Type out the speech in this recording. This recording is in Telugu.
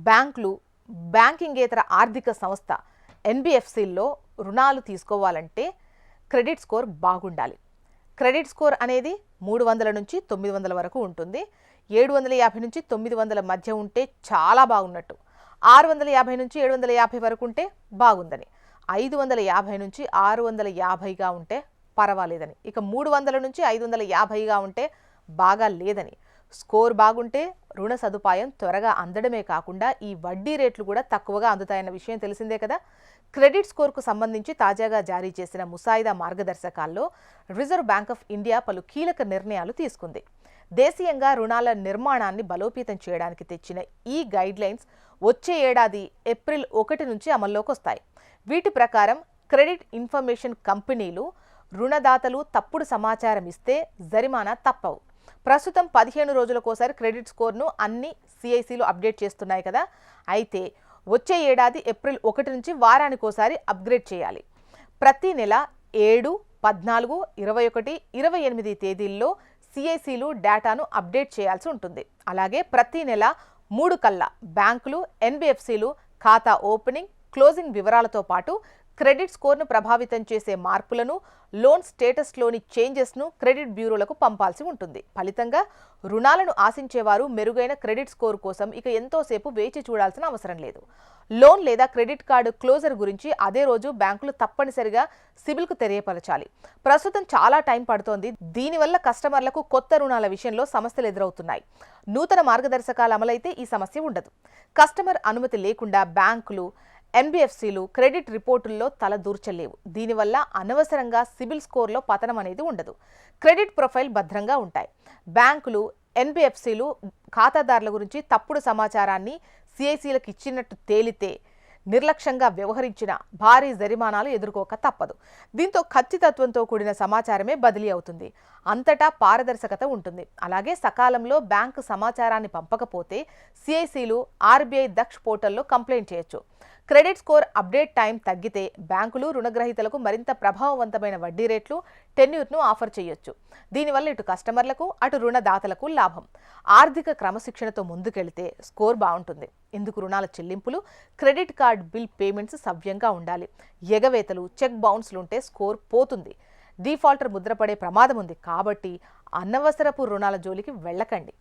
బ్యాంకులు, బ్యాంకింగేతర ఆర్థిక సంస్థ ఎన్బిఎఫ్సిల్లో రుణాలు తీసుకోవాలంటే క్రెడిట్ స్కోర్ బాగుండాలి. క్రెడిట్ స్కోర్ అనేది 300 నుంచి 900 వరకు ఉంటుంది. 750 నుంచి 900 మధ్య ఉంటే చాలా బాగున్నట్టు, 650 నుంచి 750 వరకు ఉంటే బాగుందని, 550 నుంచి 650గా ఉంటే పర్వాలేదని, ఇక 300 నుంచి 550గా ఉంటే బాగా లేదని. స్కోర్ బాగుంటే రుణ సదుపాయం త్వరగా అందడమే కాకుండా ఈ వడ్డీ రేట్లు కూడా తక్కువగా అందుతాయన్న విషయం తెలిసిందే కదా. క్రెడిట్ స్కోర్కు సంబంధించి తాజాగా జారీ చేసిన ముసాయిదా మార్గదర్శకాల్లో రిజర్వ్ బ్యాంక్ ఆఫ్ ఇండియా పలు కీలక నిర్ణయాలు తీసుకుంది. దేశీయంగా రుణాల నిర్మాణాన్ని బలోపేతం చేయడానికి తెచ్చిన ఈ గైడ్లైన్స్ వచ్చే ఏడాది ఏప్రిల్ 1 నుంచి అమల్లోకి వస్తాయి. వీటి ప్రకారం క్రెడిట్ ఇన్ఫర్మేషన్ కంపెనీలు రుణదాతలు తప్పుడు సమాచారం ఇస్తే జరిమానా తప్పవు. ప్రస్తుతం 15 రోజులకోసారి క్రెడిట్ స్కోర్ను అన్ని సిఐసిలు అప్డేట్ చేస్తున్నాయి కదా. అయితే వచ్చే ఏడాది ఏప్రిల్ 1 నుంచి వారానికోసారి అప్గ్రేడ్ చేయాలి. ప్రతి నెల 7, 14, 21, 28 తేదీల్లో సిఐసిలు డేటాను అప్డేట్ చేయాల్సి ఉంటుంది. అలాగే ప్రతి నెల 3 కల్లా బ్యాంకులు, ఎన్బిఎఫ్సిలు ఖాతా ఓపెనింగ్, క్లోజింగ్ వివరాలతో పాటు క్రెడిట్ స్కోర్ను ప్రభావితం చేసే మార్పులను, లోన్ స్టేటస్లోని చేంజెస్ను క్రెడిట్ బ్యూరోలకు పంపాల్సి ఉంటుంది. ఫలితంగా రుణాలను ఆశించేవారు మెరుగైన క్రెడిట్ స్కోర్ కోసం ఇక ఎంతోసేపు వేచి చూడాల్సిన అవసరం లేదు. లోన్ లేదా క్రెడిట్ కార్డు క్లోజర్ గురించి అదే రోజు బ్యాంకులు తప్పనిసరిగా సిబిల్కు తెలియపరచాలి. ప్రస్తుతం చాలా టైం పడుతోంది. దీనివల్ల కస్టమర్లకు కొత్త రుణాల విషయంలో సమస్యలు ఎదురవుతున్నాయి. నూతన మార్గదర్శకాలు అమలైతే ఈ సమస్య ఉండదు. కస్టమర్ అనుమతి లేకుండా బ్యాంకులు, ఎన్బిఎఫ్సిలు క్రెడిట్ రిపోర్టుల్లో తల దూర్చలేవు. దీనివల్ల అనవసరంగా సిబిల్ స్కోర్లో పతనం అనేది ఉండదు. క్రెడిట్ ప్రొఫైల్ భద్రంగా ఉంటాయి. బ్యాంకులు, ఎన్బిఎఫ్సిలు ఖాతాదారుల గురించి తప్పుడు సమాచారాన్ని సిఐసిలకు ఇచ్చినట్టు తేలితే నిర్లక్ష్యంగా వ్యవహరించిన భారీ జరిమానాలు ఎదుర్కోక తప్పదు. దీంతో ఖచ్చితత్వంతో కూడిన సమాచారమే బదిలీ అవుతుంది. అంతటా పారదర్శకత ఉంటుంది. అలాగే సకాలంలో బ్యాంకు సమాచారాన్ని పంపకపోతే సిఐసిలు ఆర్బీఐ దక్ష్ పోర్టల్లో కంప్లైంట్ చేయొచ్చు. క్రెడిట్ స్కోర్ అప్డేట్ టైం తగ్గితే బ్యాంకులు రుణగ్రహీతలకు మరింత ప్రభావవంతమైన వడ్డీ రేట్లు, టెన్యూర్ను ఆఫర్ చేయొచ్చు. దీనివల్ల ఇటు కస్టమర్లకు, అటు రుణదాతలకు లాభం. ఆర్థిక క్రమశిక్షణతో ముందుకెళ్తే స్కోర్ బాగుంటుంది. ఇందుకు రుణాల చెల్లింపులు, క్రెడిట్ కార్డ్ బిల్ పేమెంట్స్ సవ్యంగా ఉండాలి. ఎగవేతలు, చెక్ బౌన్స్లుంటే స్కోర్ పోతుంది. డిఫాల్టర్ ముద్రపడే ప్రమాదం ఉంది. కాబట్టి అనవసరపు రుణాల జోలికి వెళ్ళకండి.